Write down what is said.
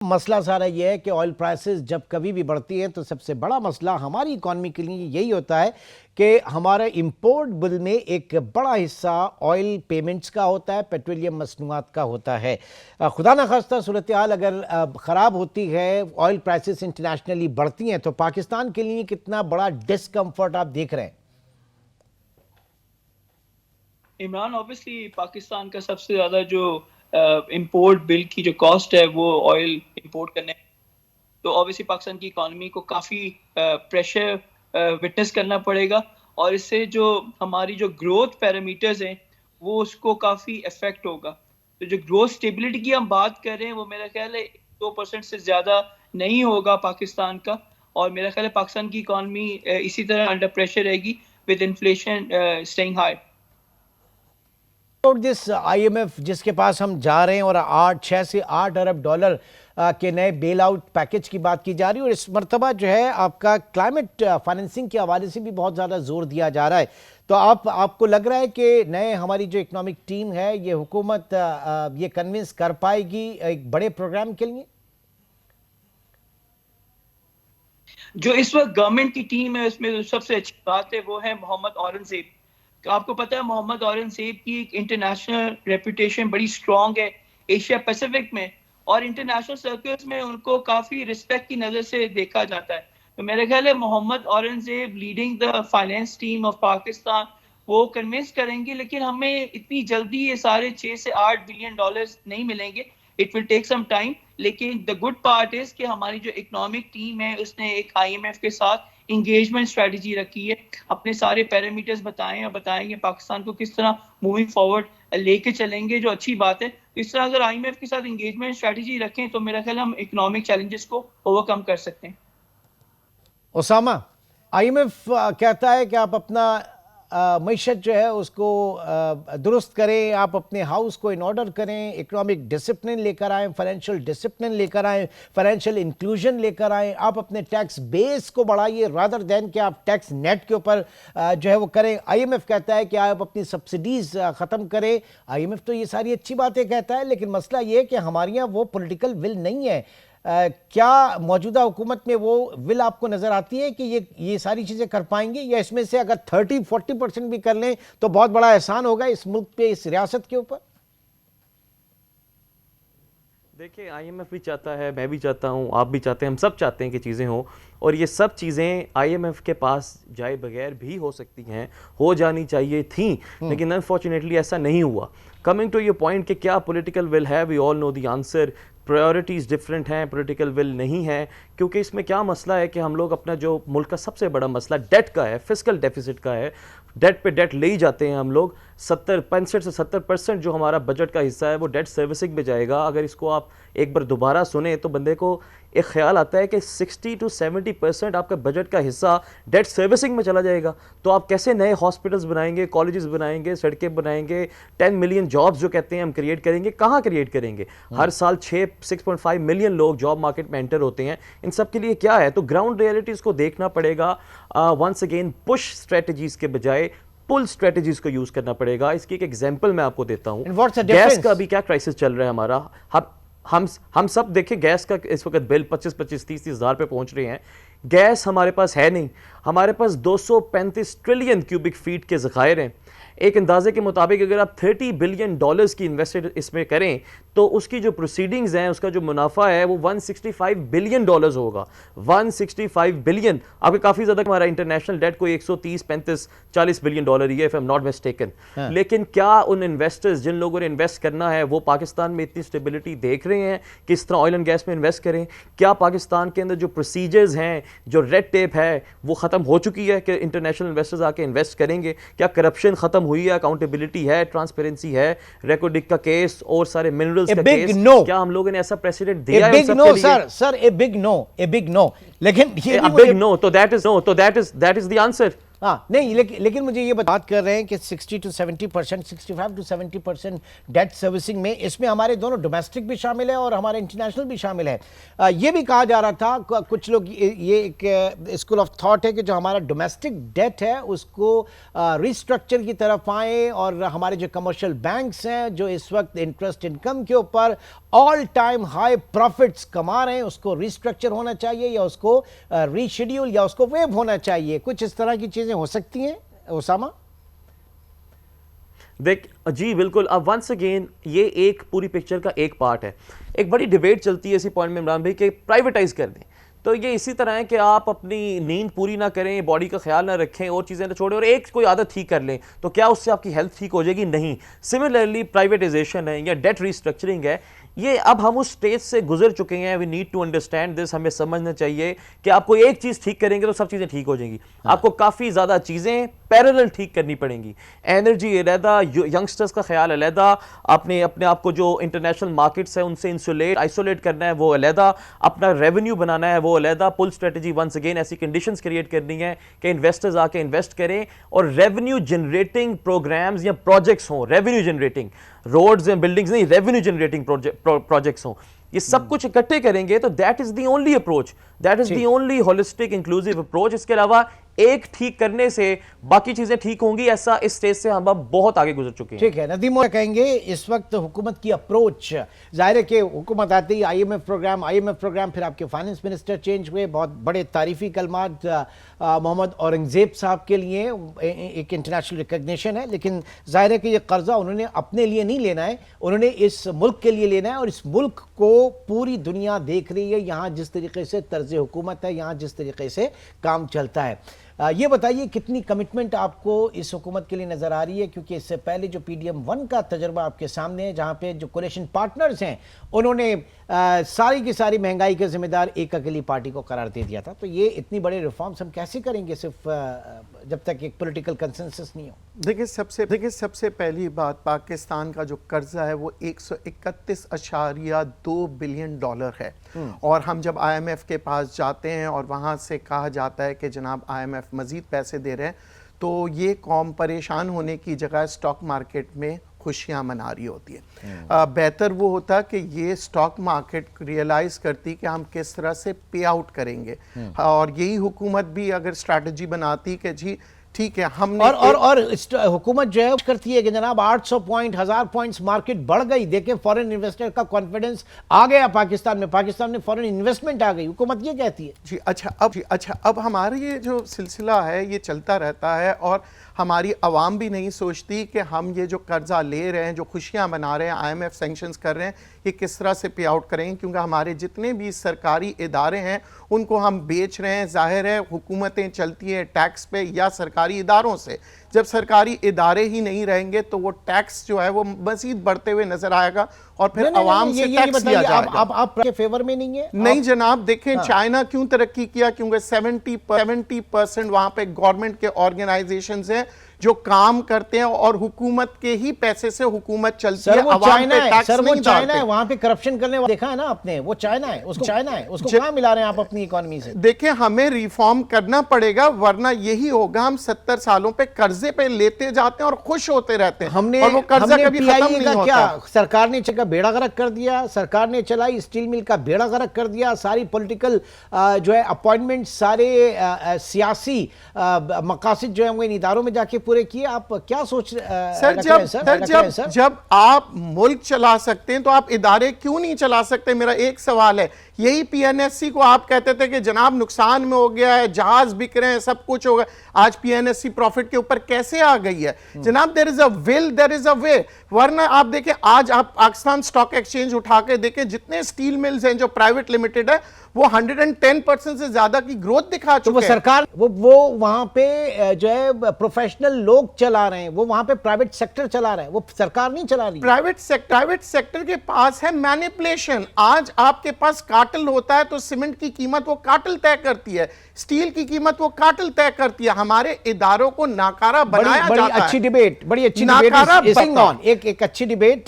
مسئلہ سارا یہ ہے کہ آئل پرائسز جب کبھی بھی بڑھتی ہیں تو سب سے بڑا مسئلہ ہماری اکانومی کے لیے یہی ہوتا ہے کہ ہمارا امپورٹ بل میں ایک بڑا حصہ آئل پیمنٹس کا ہوتا ہے، پیٹرولیم مصنوعات کا ہوتا ہے۔ خدا نخواستہ صورتحال اگر خراب ہوتی ہے، آئل پرائسز انٹرنیشنلی بڑھتی ہیں تو پاکستان کے لیے کتنا بڑا ڈسکمفرٹ آپ دیکھ رہے ہیں؟ عمران اوبیسلی پاکستان کا سب سے زیادہ جو امپورٹ بل کی جو کاسٹ ہے وہ آئل امپورٹ کرنے، تو اوبیسلی پاکستان کی اکانومی کو کافی پریشر وٹنس کرنا پڑے گا، اور اس سے جو ہماری جو گروتھ پیرامیٹرز ہیں وہ اس کو کافی افیکٹ ہوگا۔ تو جو گروتھ سٹیبلٹی کی ہم بات کر رہے ہیں وہ میرا خیال ہے 2% سے زیادہ نہیں ہوگا پاکستان کا، اور میرا خیال ہے پاکستان کی اکانومی اسی طرح انڈر پریشر رہے گی ود انفلیشن اسٹیئنگ ہائی۔ جس آئی ایم ایف جس کے پاس ہم جا رہے ہیں اور 6 سے 8 ارب ڈالر کے نئے بیل آؤٹ پیکج کی بات کی جا رہی ہے، اور اس مرتبہ جو ہے آپ کا کلائمیٹ فائننسنگ کے حوالے سے بھی بہت زیادہ زور دیا جا رہا ہے، تو آپ کو لگ رہا ہے کہ نئے ہماری جو اکنامک ٹیم ہے یہ حکومت یہ کنونس کر پائے گی ایک بڑے پروگرام کے لیے؟ جو اس وقت گورنمنٹ کی ٹیم ہے اس میں سب سے اچھی بات ہے وہ ہے محمد اورنگزیب۔ آپ کو پتہ ہے محمد اورنگزیب کی ایک انٹرنیشنل ریپوٹیشن بڑی سٹرونگ ہے ایشیا پیسیفک میں، اور انٹرنیشنل سرکلز میں ان کو کافی رسپیکٹ کی نظر سے دیکھا جاتا ہے۔ تو میرے خیال ہے Muhammad Aurangzeb leading the finance team of Pakistan وہ کنونس کریں گے، لیکن ہمیں اتنی جلدی یہ سارے 6 سے 8 بلین ڈالرز نہیں ملیں گے، it will take some time. لیکن دا گڈ پارٹ از کہ ہماری جو اکنامک ٹیم ہے اس نے ایک آئی ایم ایف کے ساتھ انگیجمنٹ اسٹریٹجی رکھی ہے، اپنے سارے پیرامیٹرز بتائیں اور بتائیں گے پاکستان کو کس طرح موونگ فارورڈ لے کے چلیں گے، جو اچھی بات ہے۔ اس طرح اگر آئی ایم ایف کے ساتھ انگیجمنٹ اسٹریٹجی رکھیں تو میرا خیال ہم اکنامک چیلنجز کو اوور کم کر سکتے ہیں۔ اسامہ، آئی ایم ایف کہتا ہے کہ آپ اپنا معیشت جو ہے اس کو درست کریں، آپ اپنے ہاؤس کو ان آرڈر کریں، اکنامک ڈسپلن لے کر آئیں، فائنینشیل ڈسپلن لے کر آئیں، فائنینشیل انکلوژن لے کر آئیں، آپ اپنے ٹیکس بیس کو بڑھائیے رادر دین کہ آپ ٹیکس نیٹ کے اوپر جو ہے وہ کریں۔ آئی ایم ایف کہتا ہے کہ آپ اپنی سبسڈیز ختم کریں۔ آئی ایم ایف تو یہ ساری اچھی باتیں کہتا ہے، لیکن مسئلہ یہ ہے کہ ہمارے یہاں وہ پولیٹیکل ول نہیں ہے۔ کیا موجودہ حکومت میں وہ ول آپ کو نظر آتی ہے کہ یہ ساری چیزیں کر پائیں گے، یا اس میں سے اگر 30-40% بھی کر لیں تو بہت بڑا احسان ہوگا اس ملک پہ، اس ریاست کے اوپر؟ دیکھیں، آئی ایم ایف بھی چاہتا ہے، میں بھی چاہتا ہوں، آپ بھی چاہتے ہیں، ہم سب چاہتے ہیں کہ چیزیں ہوں، اور یہ سب چیزیں آئی ایم ایف کے پاس جائے بغیر بھی ہو سکتی ہیں، ہو جانی چاہیے تھیں، لیکن انفارچونیٹلی ایسا نہیں ہوا۔ کمنگ ٹو یہ پوائنٹ کہ کیا پولیٹیکل ول ہے، وی آل نو دی آنسر، پرائیورٹیز ڈفرینٹ ہیں، پولیٹیکل ول نہیں ہے، کیونکہ اس میں کیا مسئلہ ہے کہ ہم لوگ اپنا جو ملک کا سب سے بڑا مسئلہ ڈیٹ کا ہے، فسکل ڈیفیسٹ کا ہے، ڈیٹ پہ ڈیٹ لے ہی جاتے ہیں ہم لوگ، 65 سے 70% جو ہمارا بجٹ کا حصہ ہے وہ ڈیٹ سروسنگ میں جائے گا۔ اگر اس کو آپ ایک بار دوبارہ سنیں تو بندے کو ایک خیال آتا ہے کہ 60 to 70% آپ کا بجٹ کا حصہ ڈیٹ سروسنگ میں چلا جائے گا، تو آپ کیسے نئے ہاسپٹلز بنائیں گے، کالجز بنائیں گے، سڑکیں بنائیں گے، 10 ملین جابز جو کہتے ہیں ہم کریٹ کریں گے، کہاں کریٹ کریں گے؟ ہر سال 6.5 ملین لوگ جاب مارکیٹ میں انٹر ہوتے ہیں، ان سب کے لیے کیا ہے؟ تو گراؤنڈ ریئلٹیز کو دیکھنا پڑے گا، ونس اگین پش اسٹریٹجیز کے بجائے پل اسٹریٹجیز کو یوز کرنا پڑے گا۔ اس کی ایک ایگزامپل میں آپ کو دیتا ہوں، گیس کا ابھی کیا کرائسس چل رہا ہے ہمارا، ہم سب دیکھیں گیس کا اس وقت بل 25-30 ہزار پہ پہنچ رہے ہیں، گیس ہمارے پاس ہے نہیں، ہمارے پاس 235 ٹریلین کیوبک فیٹ کے ذخائر ہیں۔ ایک اندازے کے مطابق اگر آپ 30 بلین ڈالرز کی انویسٹ اس میں کریں تو اس کی جو پروسیڈنگز ہیں، اس کا جو منافع ہے وہ 165 بلین ڈالرز ہوگا، 165 بلین۔ آپ کے کافی زیادہ ہمارا انٹرنیشنل ڈیٹ کوئی 130-35-40 بلین ڈالر ہی ہے، if I'm not mistaken۔ لیکن کیا ان انویسٹرز جن لوگوں نے انویسٹ کرنا ہے وہ پاکستان میں اتنی اسٹیبلٹی دیکھ رہے ہیں کہ اس طرح آئل اینڈ گیس میں انویسٹ کریں؟ کیا پاکستان کے اندر جو پروسیجرز ہیں، جو ریڈ ٹیپ ہے وہ ختم ہو چکی ہے کہ انٹرنیشنل انویسٹرز آ کے انویسٹ کریں گے؟ کیا کرپشن ختم ہوئی ہے، اکاؤنٹیبلٹی ہے، ٹرانسپیرنسی ہے، ریکوڈک کا کیس اور سارے منرلز کا کیس؟ کیا ہم لوگوں نے ایسا پریسیڈنٹ دیا ہے ان سب کے لیے؟ سر اے بگ نو، لیکن بگ نو، تو دیٹ از دی آنسر۔ ہاں نہیں لیکن مجھے یہ بات کر رہے ہیں کہ 60 to 70%, 65 to 70% ڈیٹ سروسنگ میں اس میں ہمارے دونوں ڈومیسٹک بھی شامل ہے اور ہمارے انٹرنیشنل بھی شامل ہے. یہ بھی کہا جا رہا تھا کچھ لوگ, یہ ایک اسکول آف تھاٹ ہے کہ جو ہمارا ڈومیسٹک ڈیٹ ہے اس کو ریسٹرکچر کی طرف آئیں, اور ہمارے جو کمرشل بینکس ہیں جو اس وقت انٹرسٹ انکم کے اوپر آل ٹائم ہائی پروفٹس کما رہے ہیں, اس کو ریسٹرکچر ہونا چاہیے یا اس کو ری شیڈیول یا اس کو ویو ہونا چاہیے. کچھ اس طرح کی چیزیں ہو سکتی ہیں اسامہ؟ دیکھ جی بالکل. اب ونس اگین یہ ایک پوری پکچر کا ایک پارٹ ہے. ایک بڑی ڈیبیٹ چلتی ہے اسی پوائنٹ میں عمران بھائی کہ پرائیویٹائز کر دیں, تو یہ اسی طرح ہے کہ آپ اپنی نیند پوری نہ کریں, باڈی کا خیال نہ رکھیں, اور چیزیں نہ چھوڑیں, اور ایک کوئی عادت ٹھیک کر لیں, تو کیا اس سے آپ کی ہیلتھ ٹھیک ہو جائے گی؟ نہیں. سملرلی پرائیویٹائزیشن ہے یا ڈیٹ ریسٹرکچرنگ ہے, یہ اب ہم اس سٹیج سے گزر چکے ہیں. We need to understand this. ہمیں سمجھنا چاہیے کہ آپ کوئی ایک چیز ٹھیک کریں گے تو سب چیزیں ٹھیک ہو جائیں گی. آپ کو کافی زیادہ چیزیں پیرلل ٹھیک کرنی پڑیں گی. انرجی علیحدہ, ینگسٹرز کا خیال علیحدہ, اپنے آپ کو جو انٹرنیشنل مارکیٹس ہیں ان سے آئسولیٹ کرنا ہے وہ علیحدہ, اپنا ریونیو بنانا ہے وہ علیحدہ. پل اسٹریٹجی ونس اگین ایسی کنڈیشنز کریٹ کرنی ہے کہ انویسٹرز آ کے انویسٹ کریں, اور ریونیو جنریٹنگ پروگرامز یا پروجیکٹس ہوں, revenue generating, roads and buildings نہیں, ریونیو جنریٹنگ پروجیکٹس ہوں. یہ سب کچھ اکٹھے کریں گے تو that is the only approach, that is the only holistic inclusive approach. اس کے علاوہ ایک ٹھیک کرنے سے باقی چیزیں ٹھیک ہوں گی, ایسا اس سٹیج سے ہم اب بہت آگے گزر چکے ہیں. ٹھیک ہے ندیم, کہیں گے اس وقت حکومت کی اپروچ, ظاہر ہے کہ حکومت آتی ہے آئی ایم ایف پروگرام, پھر آپ کے فائننس منسٹر چینج ہوئے, بہت بڑے تعریفی کلمات محمد اورنگزیب صاحب کے لیے, ایک انٹرنیشنل ریکگنیشن ہے, لیکن ظاہر ہے کہ یہ قرضہ انہوں نے اپنے لیے نہیں لینا ہے, انہوں نے اس ملک کے لیے لینا ہے, اور اس ملک کو پوری دنیا دیکھ رہی ہے, یہاں جس طریقے سے طرز حکومت ہے, یہاں جس طریقے سے کام چلتا ہے. یہ بتائیے کتنی کمٹمنٹ آپ کو اس حکومت کے لیے نظر آ رہی ہے, کیونکہ اس سے پہلے جو پی ڈی ایم 1 کا تجربہ آپ کے سامنے ہے, جہاں پہ جو کولیشن پارٹنرز ہیں انہوں نے ساری کی ساری مہنگائی کے ذمہ دار ایک اکیلی پارٹی کو قرار دے دیا تھا. تو یہ اتنی بڑے ریفارمز ہم کیسے کریں گے صرف جب تک ایک پولیٹیکل کنسنسس نہیں ہو؟ دیکھیں سب سے پہلی بات, پاکستان کا جو قرضہ ہے وہ 131.2 بلین ڈالر ہے, اور ہم جب آئی ایم ایف کے پاس جاتے ہیں اور وہاں سے کہا جاتا ہے کہ جناب آئی ایم ایف مزید پیسے دے رہے ہیں, تو یہ قوم پریشان ہونے کی جگہ سٹاک مارکیٹ میں خوشیاں منا رہی ہوتی ہے. بہتر وہ ہوتا کہ یہ سٹاک مارکیٹ ریئلائز کرتی کہ ہم کس طرح سے پے آؤٹ کریں گے, اور یہی حکومت بھی اگر اسٹریٹجی بناتی کہ جی ٹھیک ہے ہم نے اور حکومت جو ہے کرتی ہے کہ جناب 800 پوائنٹ 1000 پوائنٹس مارکیٹ بڑھ گئی, دیکھیں فورن انویسٹر کا کانفیڈنس آ گیا پاکستان میں فورن انویسٹمنٹ آ گئی, حکومت یہ کہتی ہے. جی اچھا اب ہمارا یہ جو سلسلہ ہے یہ چلتا رہتا ہے, اور ہماری عوام بھی نہیں سوچتی کہ ہم یہ جو قرضہ لے رہے ہیں, جو خوشیاں منا رہے ہیں, آئی ایم ایف سینکشنز کر رہے ہیں, یہ کس طرح سے پے آؤٹ کریں, کیونکہ ہمارے جتنے بھی سرکاری ادارے ہیں ان کو ہم بیچ رہے ہیں. ظاہر ہے حکومتیں چلتی ہیں ٹیکس پہ یا سرکاری اداروں سے, جب سرکاری ادارے ہی نہیں رہیں گے تو وہ ٹیکس جو ہے وہ مزید بڑھتے ہوئے نظر آئے گا, اور پھر عوام سے ٹیکس لیا جائے گا. آپ کے فیور میں نہیں ہے؟ نہیں جناب, دیکھیں چائنا کیوں ترقی کیا, کیونکہ 70% وہاں پہ گورنمنٹ کے آرگنائزیشنز ہیں جو کام کرتے ہیں, اور حکومت کے ہی پیسے سے حکومت چلتی ہے, عوام پہ ٹیکس نہیں ڈالتے. وہاں پہ کرپشن کرنے والا دیکھا ہے نا آپ نے, وہ چائنا ہے, اس کو کہاں ملا رہے ہیں آپ اپنی اکانومی سے؟ دیکھیں ہمیں ریفارم کرنا پڑے گا, ورنہ یہی ہوگا ہم 70 سالوں پہ قرضے پہ لیتے جاتے ہیں اور خوش ہوتے رہتے ہیں, اور وہ قرضہ کبھی ختم نہیں ہوتا. سرکار نے بیڑا غرق کر دیا, سرکار نے چلائی اسٹیل مل کا بیڑا غرق کر دیا, ساری پولیٹیکل جو ہے اپوائنٹمنٹ, سارے سیاسی مقاصد جو ہیں وہ ان اداروں میں جا کے پورے کیے. آپ کیا سوچ رہے ہیں سر؟ جب آپ ملک چلا سکتے ہیں تو آپ ادارے کیوں نہیں چلا سکتے؟ میرا ایک سوال ہے. یہی پی این ایس سی کو آپ کہتے تھے کہ جناب نقصان میں ہو گیا ہے, جہاز بک رہے ہیں, سب کچھ ہو گیا, آج پی این ایس سی پروفٹ کے اوپر کیسے آ گئی ہے؟ جناب there is a will, there is a way. ورنہ آپ دیکھیں آج آپ پاکستان سٹاک ایکسچینج اٹھا کے دیکھیں, جتنے سٹیل ملز ہیں جو پرائیویٹ لیمیٹڈ ہے وہ 110% سے زیادہ کی گروتھ دکھا چکے ہیں. وہ سرکار وہ وہاں پہ جو ہے پروفیشنل لوگ چلا رہے ہیں, وہ وہاں پہ پرائیویٹ سیکٹر چلا رہا ہے, وہ سرکار نہیں چلا رہی. پرائیویٹ سیکٹر کے پاس ہے مینیپولیشن. آج آپ کے پاس کارٹل ہوتا ہے تو سیمنٹ کی قیمت وہ کارٹل طے کرتی ہے, سٹیل کی قیمت وہ کارٹل طے کرتی ہے. ہمارے اداروں کو ناکارہ بنایا جاتا ہے. بڑی اچھی ڈیبیٹ, ایک اچھی ڈیبیٹ